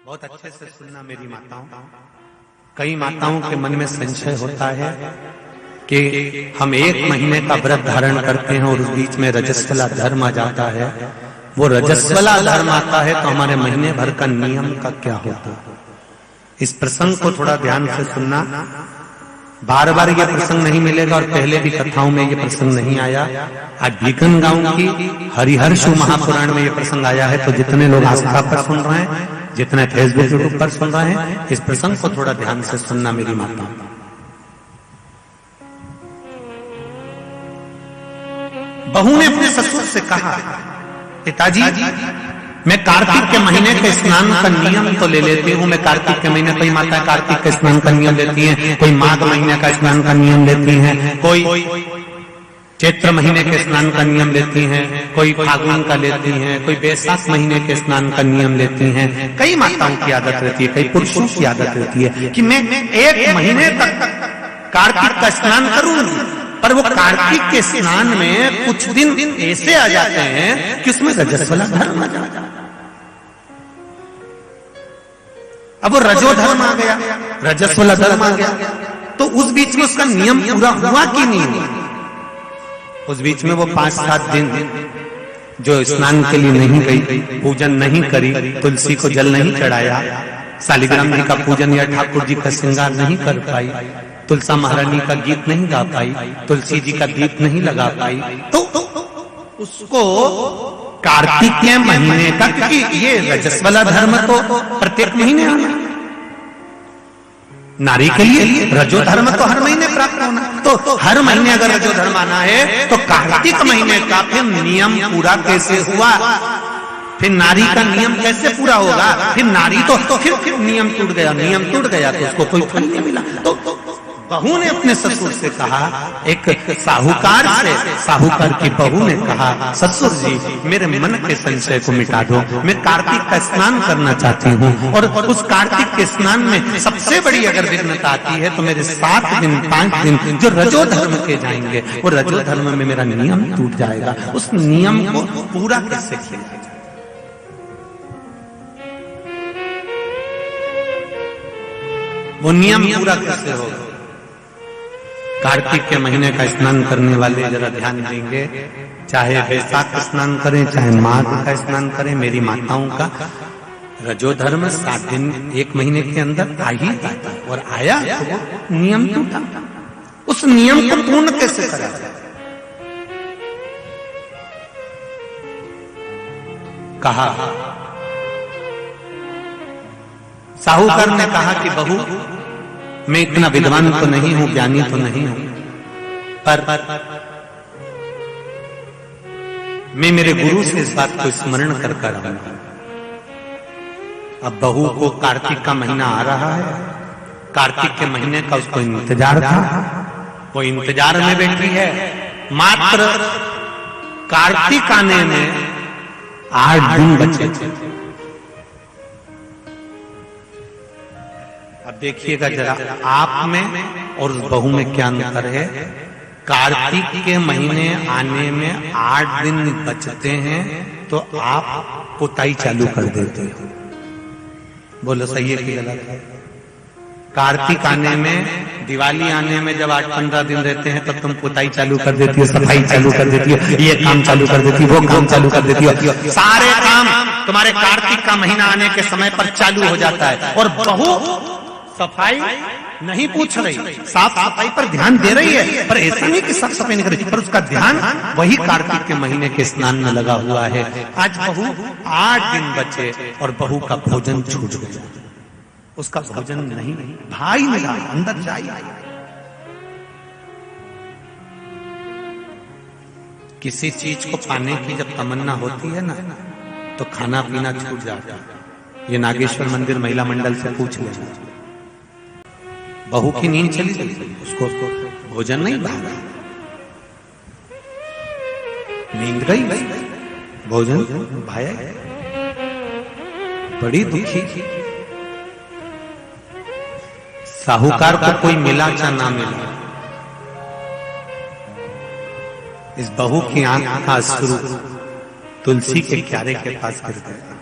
बहुत अच्छे से सुनना मेरी माताओं। कई माताओं के मन में संशय होता है कि हम 1 महीने का व्रत धारण करते हैं और उस बीच में रजस्वला धर्म आ जाता है। वो रजस्वला धर्म आता है तो हमारे महीने भर का नियम का क्या होता है? इस प्रसंग को थोड़ा ध्यान से सुनना। बार बार ये प्रसंग नहीं मिलेगा और पहले भी कथाओं में ये प्रसंग नहीं आया। आज बीकन गांव की हरिहर्षु महापुराण में ये प्रसंग आया है। तो जितने लोग आस्था पर सुन रहे हैं, जितने फेसबुक यूट्यूब पर सुन रहे हैं, इस प्रसंग को थोड़ा ध्यान से सुनना मेरी माता। बहू ने अपने ससुर से कहा, पिताजी मैं कार्तिक के महीने के स्नान का नियम तो ले लेती हूँ। मैं कार्तिक के महीने, कोई माता कार्तिक के स्नान का नियम लेती हैं, कोई माघ महीने का स्नान का नियम लेती हैं, कोई चैत्र महीने के स्नान का नियम लेती हैं, कोई फागुन का लेती हैं, कोई बैसाख महीने के स्नान का नियम लेती हैं। कई माताओं की आदत रहती है, कई पुरुषों की आदत रहती है कि मैं 1 महीने तक कार्तिक का स्नान करूंगी। पर वो कार्तिक के स्नान में कुछ दिन ऐसे आ जाते हैं कि उसमें रजस्वला धर्म आ जाता है। अब वो रजो धर्म आ गया, रजस्वला धर्म आ गया, तो उस बीच में उसका नियम पूरा हुआ कि नहीं हुआ? उस बीच में वो 5-7 दिन जो स्नान के लिए नहीं गई, पूजन नहीं करी, तुलसी को जल नहीं चढ़ाया, शालिग्राम जी का पूजन या ठाकुर जी का श्रृंगार नहीं कर पाई, तुलसा महारानी का गीत नहीं गा पाई, तुलसी जी का दीप नहीं लगा पाई, तो उसको कार्तिक के महीने का, क्योंकि ये रजस्वला धर्म तो प्रत्येक महीने आना, नारी के लिए रजो धर्म तो हर महीने प्राप्त होना, तो हर महीने अगर रजो धर्म आना है तो कार्तिक महीने का फिर नियम पूरा कैसे हुआ? फिर नारी का नियम कैसे पूरा होगा? फिर नारी तो फिर नियम टूट गया, नियम टूट गया तो उसको कोई फल नहीं मिला। तो बहू ने अपने ससुर से कहा, एक साहूकार से, साहूकार की बहू ने कहा, ससुर जी मेरे मन के संशय को मिटा दो। मैं कार्तिक का स्नान करना चाहती हूँ और उस कार्तिक के स्नान में सबसे बड़ी अगर विघ्नता आती है तो मेरे 7 दिन 5 दिन जो रजो धर्म के जाएंगे, वो रजो धर्म में मेरा नियम टूट जाएगा। उस नियम को पूरा कैसे किया जाए? वो नियम पूरा कैसे होगा? कार्तिक के महीने का स्नान करने वाले जरा ध्यान देंगे, चाहे बैसाख स्नान करें, चाहे माघ का स्नान करें, मेरी माताओं का रजो धर्म 7 दिन 1 महीने के अंदर आ ही जाता है। और आया तो वो नियम टूटा। उस नियम को पूर्ण कैसे करा जाए? कहा, साहूकार ने कहा कि बहू मैं इतना विद्वान तो नहीं हूं, ज्ञानी तो नहीं हूं, पर मैं मेरे गुरु से इस बात को स्मरण कर आऊंगा। अब बहू को कार्तिक का महीना आ रहा है, कार्तिक के महीने का उसको इंतजार था, वो इंतजार में बैठी है। मात्र कार्तिक आने में 8 दिन बचे थे। अब देखिएगा जरा, आप में और उस बहू में क्या अंतर है। कार्तिक के महीने आने में 8 दिन बचते हैं तो आप पुताई चालू कर देते हो। बोलो सही है कि गलत है? कार्तिक आने में, दिवाली आने में जब 8-15 दिन रहते हैं तब तुम पुताई चालू कर देती हो, सफाई चालू कर देती हो, ये काम चालू कर देती हो, वो काम चालू कर देती हो। सारे काम तुम्हारे कार्तिक का महीना आने के समय पर चालू हो जाता है। और बहू सफाई नहीं पूछ रही, साफ सफाई पर ध्यान दे रही है, पर ऐसा नहीं कि साफ सफाई नहीं कर रही, पर उसका ध्यान वही कार्तिक के महीने के स्नान में लगा हुआ है। आज बहू 8 दिन बचे और बहू का भोजन छूट गया, उसका भोजन नहीं, भाई मिला अंदर जाइए। किसी चीज को पाने की जब तमन्ना होती है ना तो खाना पीना छूट जाता है। ये नागेश्वर मंदिर महिला मंडल से पूछ लेना। बहू की नींद चली गई, उसको भोजन नहीं भागा, नींद गई, भोजन भाया, बड़ी दुखी। साहूकार को कोई मिला चाहे ना मिला, इस बहू की आंख का अश्रु तुलसी के क्यारे के पास गिर गया।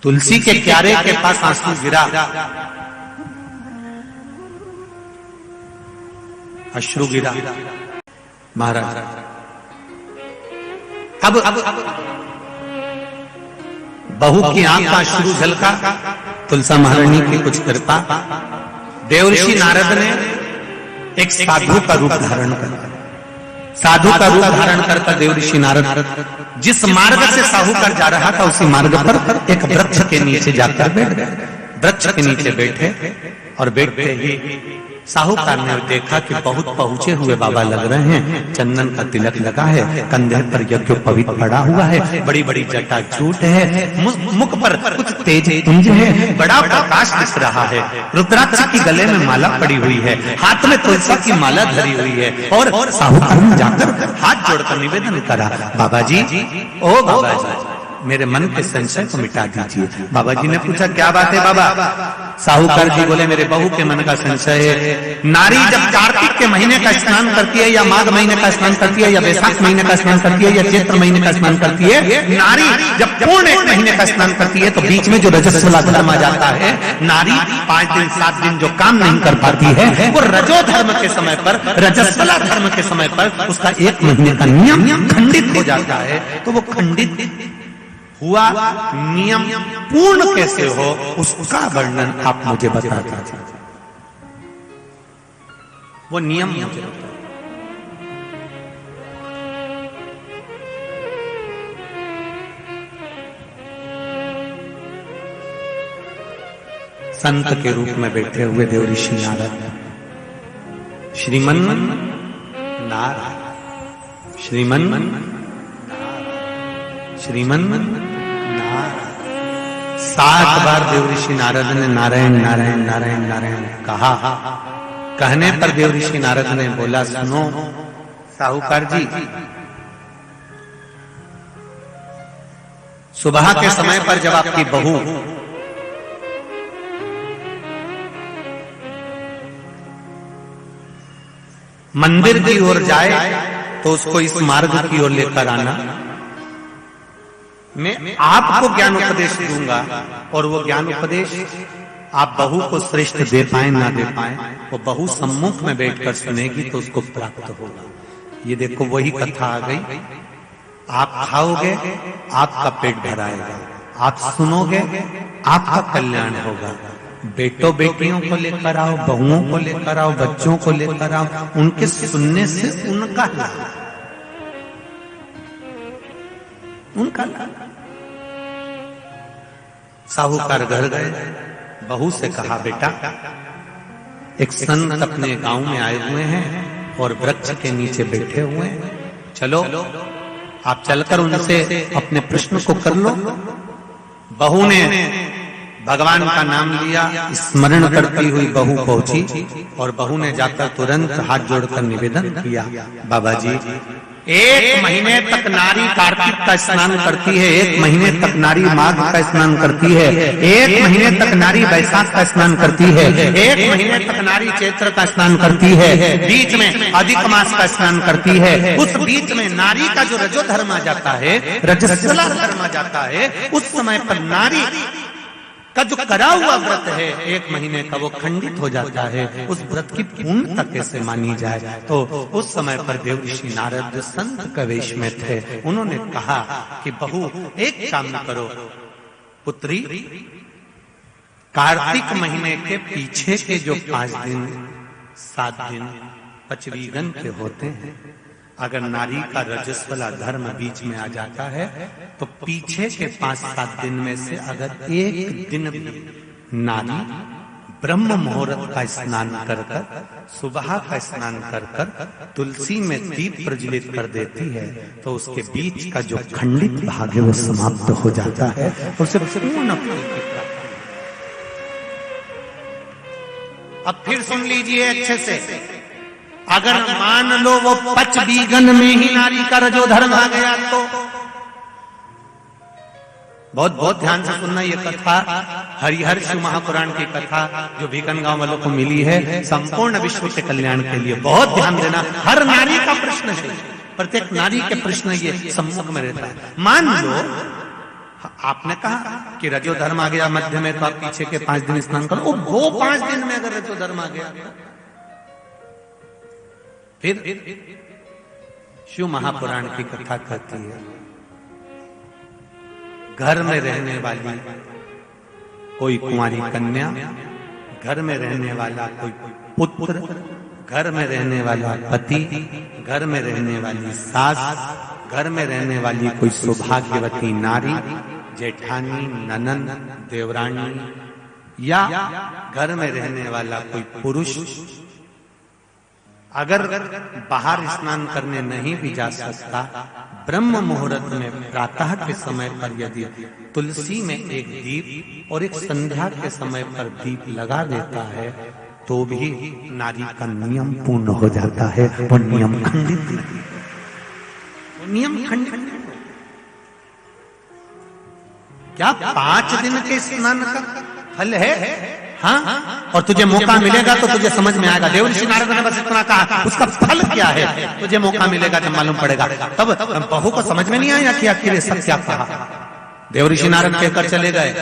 तुलसी के क्यारे के पास आंसू गिरा, अश्रु गिरा। महाराज अब बहू की आंख का अश्रु झलका, तुलसा महारानी की कुछ कृपा, देवर्षि नारद ने एक साधु का रूप धारण कर, साधु का रूप धारण करता देवर्षि नारद जिस मार्ग से साहूकार जा रहा था उसी मार्ग पर एक वृक्ष के नीचे जाकर बैठ गए। वृक्ष के नीचे बैठे और बैठते ही साहूकार ने देखा कि बहुत पहुंचे हुए बाबा लग रहे हैं, चंदन का तिलक लगा है, कंधे पर यज्ञोपवीत पड़ा हुआ है, बड़ी बड़ी जटा जूट है, मुख पर कुछ तेज पुंज है, बड़ा प्रकाश दिख रहा है। रुद्राक्ष की गले में माला पड़ी हुई है, हाथ में तुलसी की माला धरी हुई है। और साहूकार ने जाकर हाथ जोड़कर निवेदन करा, बाबा जी, ओ बाबा जी, मेरे मन के संशय को मिटा दीजिए। बाबा जी ने पूछा, क्या बात है बाबा? साहूकार जी बोले, मेरे बहू के मन का संशय है। नारी जब कार्तिक के महीने का स्नान करती है, या माघ महीने का स्नान करती है, या वैशाख महीने का स्नान करती है, या चैत्र महीने का स्नान करती है, नारी जब पूर्ण एक महीने का स्नान करती है तो बीच में जो रजस्वला धर्म आ जाता है, नारी 5 दिन 7 दिन जो काम नहीं कर पाती है, वो रजो धर्म के समय पर, रजस्वला धर्म के समय पर उसका 1 महीने का नियम खंडित हो जाता है। तो वो खंडित हुआ नियम पूर्ण कैसे हो, उसका वर्णन आप मुझे बता दीजिए। वो नियम मुझे बता। संत के रूप में बैठे हुए देवऋषि नारद, श्रीमन नारायण, श्रीमन श्रीमन 7 बार देवऋषि नारद ने नारायण नारायण नारायण नारायण कहा। कहने पर देवऋषि नारद ने बोला, सुनो साहूकार जी, सुबह के समय पर जब आपकी बहू मंदिर की ओर जाए तो उसको इस मार्ग की ओर लेकर आना। मैं आपको ज्ञान उपदेश दूंगा और वो ज्ञान उपदेश आप बहू को श्रेष्ठ दे पाए ना दे पाए, वो बहू सम्मुख में बैठकर सुनेगी तो उसको प्राप्त होगा। ये देखो वही कथा आ गई। आप खाओगे आपका पेट भराएगा, आप सुनोगे आपका कल्याण होगा। बेटों बेटियों को लेकर आओ, बहुओं को लेकर आओ, बच्चों को लेकर आओ, उनके सुनने से उनका लाभ, उनका लाभ। साहूकार घर गए, बहू से कहा, बेटा एक संत अपने गांव में आए हुए हैं और वृक्ष के नीचे बैठे हुए हैं, चलो आप चलकर उनसे अपने प्रश्न को कर लो। बहू ने भगवान का नाम लिया, स्मरण करती हुई बहू पहुंची और बहू ने जाकर तुरंत हाथ जोड़कर निवेदन किया, बाबा जी 1 महीने तक नारी कार्तिक का स्नान करती है, 1 महीने तक नारी माघ का स्नान करती है, 1 महीने तक नारी वैशाख का स्नान करती है, 1 महीने तक नारी चैत्र का स्नान करती है, बीच में अधिक मास का स्नान करती है। उस बीच में नारी का जो रजो धर्म आ जाता है, रजस्वला धर्म आ जाता है, उस समय पर नारी का जो करा हुआ व्रत है 1 महीने का, वो खंडित हो जाता है। उस व्रत की पूर्णता कैसे मानी जाए? तो उस समय पर देवऋषि नारद संत के वेश में थे। उन्होंने कहा कि बहू एक काम करो पुत्री, कार्तिक महीने के पीछे के जो 5 दिन 7 दिन पचवीगन के होते हैं, अगर नारी का रजस्वला धर्म बीच में आ जाता है तो पीछे के 5-7 दिन में से अगर एक दिन भी नारी ब्रह्म मुहूर्त का स्नान कर कर, सुबह का स्नान कर कर तुलसी में दीप प्रज्वलित कर देती है तो उसके बीच का जो खंडित भाग है वो समाप्त हो जाता है, उसे पूर्ण फल की प्राप्ति। अब फिर सुन लीजिए अच्छे से, अगर मान लो वो पचवीगन में ही नारी का रजो धर्म आ गया तो बहुत बहुत ध्यान से सुनना। ये कथा हरिहर शिव महापुराण की कथा जो भीकन गांव वालों को मिली है, संपूर्ण विश्व के कल्याण के लिए। बहुत ध्यान देना, हर नारी का प्रश्न है, प्रत्येक नारी के प्रश्न ये सम्मुख में रहता है। मान लो आपने कहा कि रजो धर्म आ गया मध्य में तो आप पीछे के 5 दिन स्नान करो। वो 5 दिन में अगर रजो धर्म आ गया फिर शिव महापुराण की कथा कहती है, घर में रहने वाली कोई कुंवारी कन्या, घर में रहने वाला कोई पुत्र, घर में रहने वाला पति, घर में रहने वाली सास, घर में रहने वाली कोई सौभाग्यवती नारी, जेठानी, ननंद, देवरानी या घर में रहने वाला कोई पुरुष अगर बाहर स्नान करने नहीं भी जा सकता, ब्रह्म मुहूर्त में प्रातः के समय पर यदि तुलसी में एक दीप और एक संध्या के समय पर दीप लगा देता है तो भी नारी का नियम पूर्ण हो जाता है। वो नियम खंडित नहीं, वो नियम खंडित नहीं। क्या 5 दिन के स्नान का फल है? हाँ, और तुझे मौका मिलेगा तो तुझे समझ में आएगा। देवर्षि नारद ने बस इतना कहा, उसका फल क्या है तुझे मौका मिलेगा जब मालूम पड़ेगा। तब बहू को समझ में नहीं आया कि आखिर सब क्या कहा। देवर्षि नारद कहकर चले गए।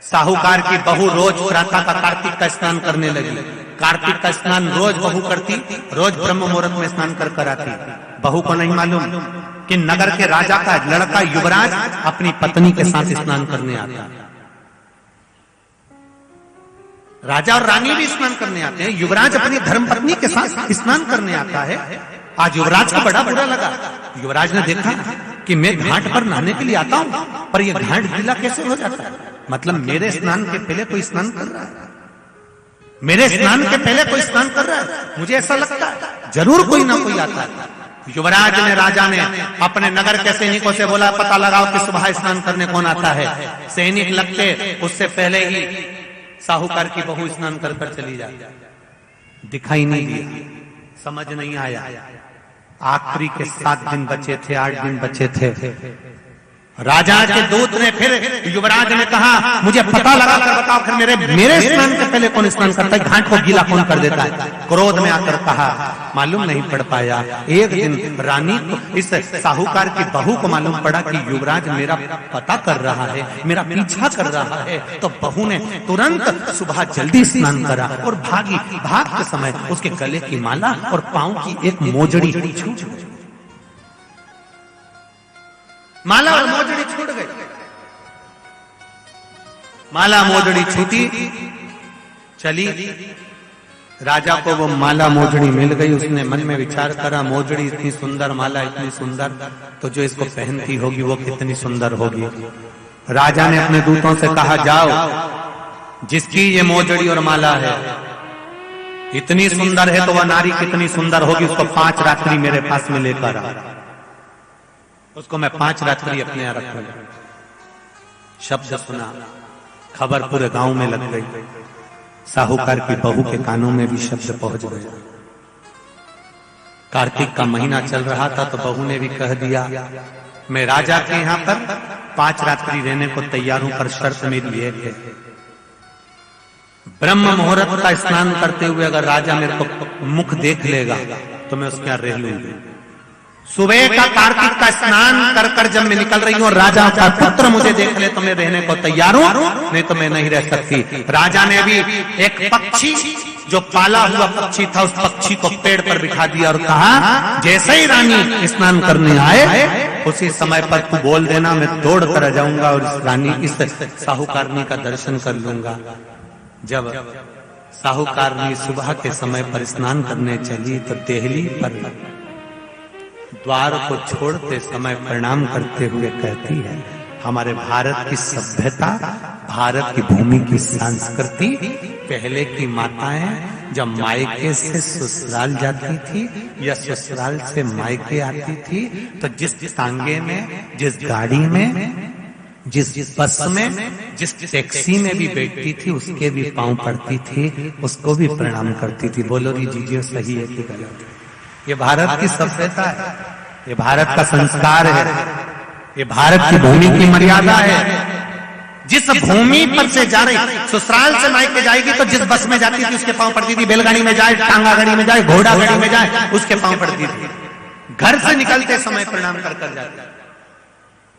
साहूकार की बहू रोज प्रातः का कार्तिक का स्नान करने लगी। कार्तिक का स्नान रोज बहू करती, रोज ब्रह्म मुहूर्त में स्नान कर आती। बहू को नहीं मालूम कि नगर के राजा का लड़का युवराज अपनी पत्नी के साथ स्नान करने आता है। राजा और रानी भी स्नान करने आते हैं, युवराज अपनी धर्मपत्नी के साथ स्नान करने आता है। आज युवराज को बड़ा बुरा लगा। युवराज ने देखा कि मैं घाट पर नहाने के लिए आता हूं पर यह घाट गीला कैसे हो जाता है। मतलब मेरे स्नान के पहले कोई स्नान कर रहा है, मेरे स्नान के पहले कोई स्नान कर रहा है। मुझे ऐसा लगता है जरूर कोई ना कोई आता है। युवराज ने, राजा ने अपने नगर के सैनिकों से बोला, पता लगाओ कि सुबह स्नान करने कौन आता है। सैनिक लगते उससे पहले ही साहूकार की बहू स्नान कर चली जाती। दिखाई नहीं दिया, समझ नहीं आया। आखिरी के 7 दिन बचे थे, 8 दिन बचे थे। राजा के दूत ने फिर युवराज ने कहा, मुझे पता लगा कर बताओ फिर मेरे स्नान के पहले कौन स्नान करता है, घाट को गीला कौन कर देता है। क्रोध में आकर कहा, मालूम नहीं पड़ पाया। एक दिन रानी को, इस साहूकार की बहू को मालूम पड़ा कि युवराज मेरा पता कर रहा है, मेरा पीछा कर रहा है। तो बहू ने तुरंत सुबह जल्दी स्नान करा और भागी। भागते समय उसके गले की माला और पांव की एक मोजड़ी छूट गई। माला और मोजड़ी छूट गई। माला मोजड़ी छूटी, चली। राजा को वो माला मोजड़ी मिल गई। उसने मन में विचार करा, मोजड़ी इतनी सुंदर, माला इतनी सुंदर, तो जो इसको पहनती होगी वो कितनी सुंदर होगी। राजा ने अपने दूतों से कहा, जाओ, जिसकी ये मोजड़ी और माला है इतनी सुंदर है तो वह नारी कितनी सुंदर होगी, उसको 5 रात्रि मेरे पास में लेकर आ। उसको मैं 5 रात्रि अपने यहाँ रखूंगा। शब्द सुना, खबर पूरे गांव में लग गई। साहूकार की बहू के कानों में भी शब्द पहुंच गया। कार्तिक का महीना चल रहा था तो बहू ने भी कह दिया, मैं राजा के यहाँ पर 5 रात्रि रहने को तैयार हूं, पर शर्त मेरी एक है, ब्रह्म मुहूर्त का स्नान करते हुए अगर राजा मेरे को मुख देख लेगा तो मैं उसके यहाँ रह लूंगी। सुबह का कार्तिक का स्नान कर कर जब मैं निकल रही हूँ और राजा का पुत्र मुझे देख ले तो मैं रहने को तैयार हूँ, नहीं तो मैं नहीं रह सकती। राजा ने भी एक पक्षी, जो पाला हुआ पक्षी था, उस पक्षी को पेड़ पर बिठा दिया और कहा, जैसे ही रानी स्नान करने आए उसी समय पर तू बोल देना, मैं दौड़ कर आ जाऊंगा और इस रानी, इस साहूकारनी का दर्शन कर लूंगा। जब साहूकारनी सुबह के समय पर स्नान करने चली तो देहली पर द्वार को छोड़ते समय प्रणाम करते हुए कहती है, हमारे भारत की सभ्यता, भारत की भूमि की संस्कृति, पहले की माताएं जब मायके से ससुराल जाती थी या ससुराल से मायके आती थी तो जिस तांगे में, जिस गाड़ी में, जिस बस में, जिस टैक्सी में भी बैठती थी उसके भी पांव पड़ती थी, उसको भी प्रणाम करती थी। बोलो री जीजिए, सही है कि गलत? ये भारत की सभ्यता है, ये भारत का संस्कार है, ये भारत की भूमि की मर्यादा है। जिस भूमि पर से जा रही, ससुराल से मायके जाएगी तो जिस बस में जाती थी उसके पांव पड़ती थी, बैलगाड़ी में जाए, टांगा गाड़ी में जाए, घोड़ा गाड़ी में जाए, उसके पांव पड़ती थी। घर से निकलते समय प्रणाम कर कर जाती।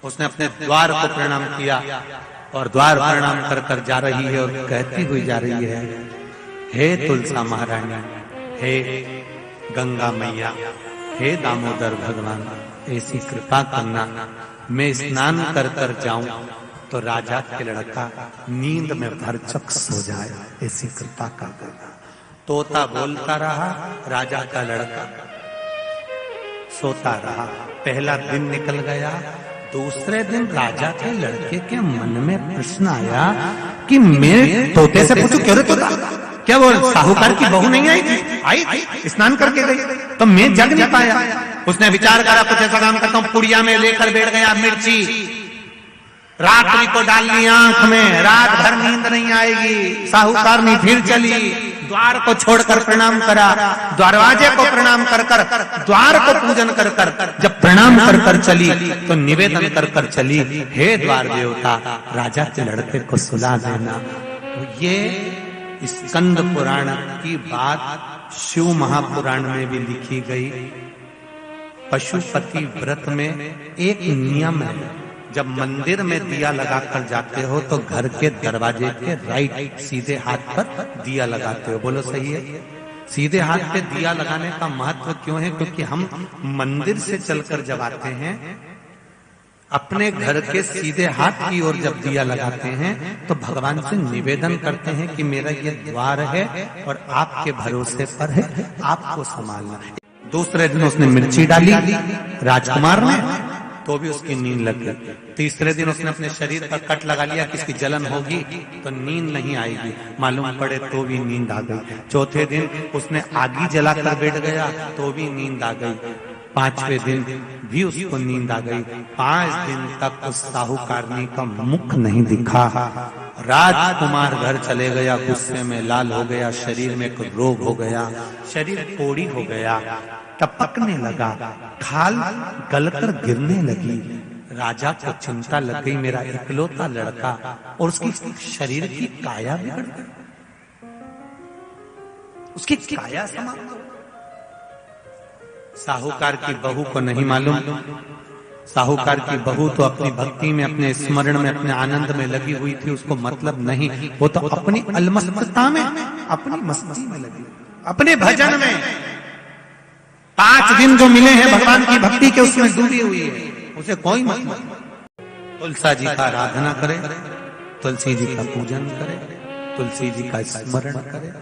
उसने अपने द्वार को प्रणाम किया और द्वार प्रणाम कर कर जा रही है और कहती हुई जा रही है, हे तुलसा महारानी, हे गंगा मैया, हे दामोदर भगवान, ऐसी कृपा करना मैं स्नान कर कर जाऊं तो राजा के लड़का नींद में भरचक सो जाए, ऐसी कृपा कर देना। तोता बोलता रहा, राजा का लड़का सोता रहा। पहला दिन निकल गया। दूसरे दिन राजा के लड़के के मन में प्रश्न आया कि मैं तोते से पूछूं, क्यों रे तोता, क्या वो साहूकार की बहू नहीं आई थी? आई थी, स्नान करके गई, तो मैं जग नहीं पाया। उसने विचार करा, कुछ ऐसा काम करता हूं, पुड़िया में लेकर बैठ गया मिर्ची, रात्रि को डाल ली आंख में, रात भर नींद नहीं आएगी। साहूकार ने फिर चली, द्वार को छोड़कर प्रणाम करा, दरवाजे को प्रणाम कर कर, द्वार को पूजन कर कर, जब प्रणाम कर कर चली तो निवेदन कर कर चली, हे द्वार देवता, राजा के लड़के को सुला देना। ये स्कंद पुराण की बात शिव महापुराण में भी लिखी गई। पशुपति व्रत में एक नियम है, जब मंदिर में दिया लगाकर जाते हो तो घर के दरवाजे के राइट सीधे हाथ पर दिया लगाते हो। बोलो सही है? सीधे हाथ पे दिया लगाने का महत्व क्यों है? क्योंकि हम मंदिर से चलकर जब आते हैं, अपने घर के सीधे हाथ की ओर जब दिया लगाते हैं तो भगवान से निवेदन करते हैं कि मेरा ये द्वार है और आपके भरोसे पर है, आपको संभालना है। दूसरे दिन उसने मिर्ची डाली राजकुमार ने, तो भी उसकी नींद लग गई। तीसरे दिन उसने अपने शरीर पर कट लगा लिया कि इसकी जलन होगी तो नींद नहीं आएगी, मालूम पड़े तो भी नींद आ गई। चौथे दिन उसने आगी जलाकर बैठ गया तो भी नींद आ गई। पांचवें दिन भी उसको नींद आ गई। 5 दिन तक उस साहूकारनी का मुख नहीं दिखा। राजकुमार घर चले गया, गुस्से में लाल हो गया, शरीर में कोई रोग हो गया, शरीर कोड़ी हो गया, टपकने लगा, खाल गलकर गिरने लगी। राजा को चिंता लग गई, मेरा इकलौता लड़का, और उसकी शरीर की काया बिगड़ गई, उसकी काया समाप्त हो। साहूकार की बहू को नहीं मालूम, साहूकार की बहू तो अपनी भक्ति में, अपने स्मरण में, अपने आनंद में लगी हुई थी, उसको मतलब नहीं, वो तो अपनी अलमस्तता में, अपनी मस्ती में लगी, अपने भजन में। 5 दिन जो मिले हैं भगवान की भक्ति के, उसमें डूबी हुई है, उसे कोई मतलब। तुलसा जी का आराधना करे, तुलसी जी का पूजन करे, तुलसी जी का स्मरण करे,